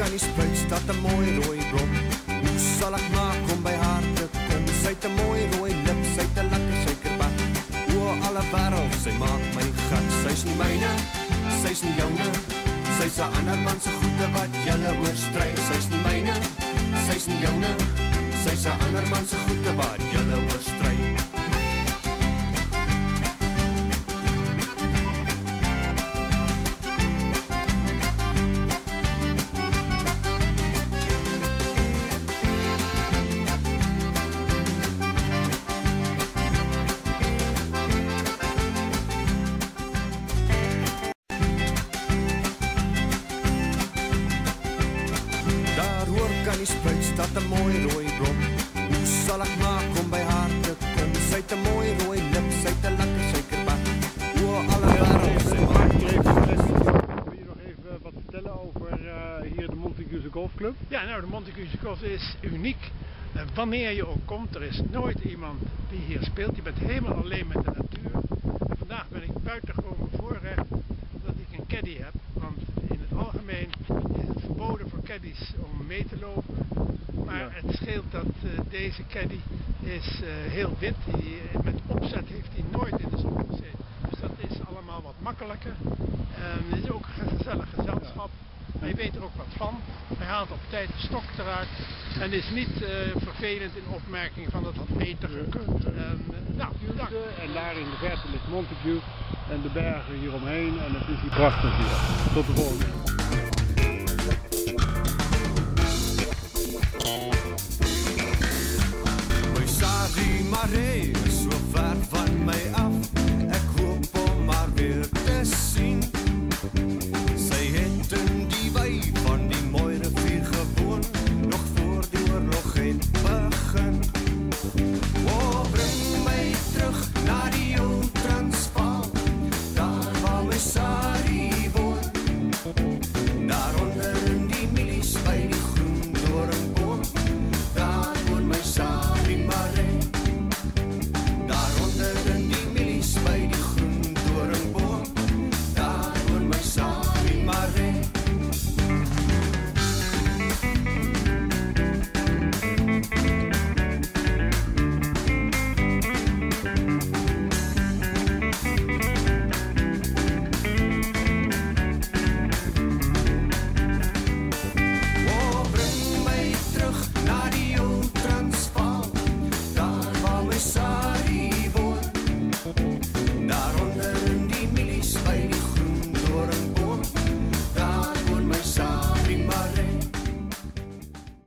aan die spruit staat 'n mooi rooi blom. Hoe sal ek maak om by haar te kom? Sy het 'n mooi rooi lip, sy het 'n lekker suikerbak. O, alle wêreld, sy maak my gek. Sy's nie myne, sy's nie joune. Sy's 'n ander man se goede wat julle oorstry. Sy's nie myne, sy's nie joune. Sy's 'n ander man se goede wat julle oorstry. Aan die spruit staat 'n mooi rooi blom. Hoe sal ek maak om by haar te kom? Sy het 'n mooi rooi lip, sy het 'n lekker suikerbak. O, alle wêreld, sy maak my gek. Wil je nog even wat vertellen over hier de Montecuse Golfclub? Ja, nou, de Montecuse Golf is uniek. Wanneer je ook komt, er is nooit iemand die hier speelt. Je bent helemaal alleen met de natuur. En vandaag ben ik buitengewoon bevoorrecht dat ik een caddy heb. Want in het algemeen is het verboden voor caddies om mee te lopen. Maar ja, het scheelt dat deze caddy is heel wit. Met opzet heeft hij nooit in de zon gezeten. Dus dat is allemaal wat makkelijker. Het is ook een gezellig gezelschap. Hij weet er ook wat van. Hij haalt op tijd de stok eruit. En is niet vervelend in opmerking van dat had beter gekund. Nou, dank. En daar in de verte ligt Montague en de bergen hieromheen. En het is hier prachtig hier. Tot de volgende. My Sarie Marie is so ver van my af.